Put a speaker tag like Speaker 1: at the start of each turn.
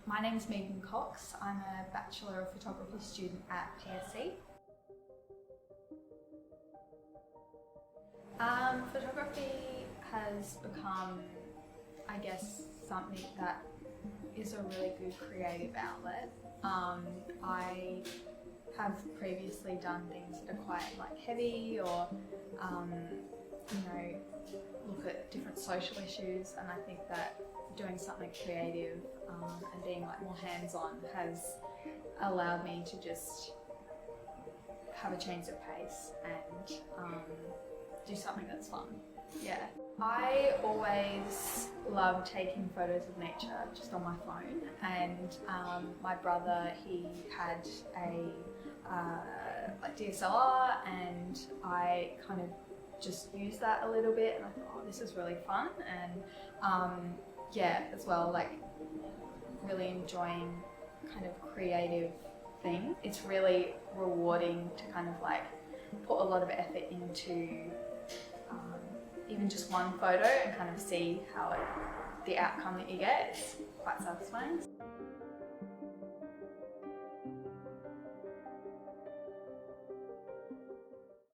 Speaker 1: My name's Megan Cox. I'm a Bachelor of Photography student at PSC. Photography has become, I guess, something that is a really good creative outlet. I have previously done things that are quite heavy or look at different social issues, and I think that doing something creative and being more hands-on has allowed me to just have a change of pace and do something that's fun. Yeah. I always love taking photos of nature just on my phone, and my brother, he had a DSLR, and I kind of just used that a little bit, and I thought, oh, this is really fun, and yeah, as well, really enjoying kind of creative things. It's really rewarding to kind of put a lot of effort into even just one photo and kind of see how the outcome that you get is quite satisfying.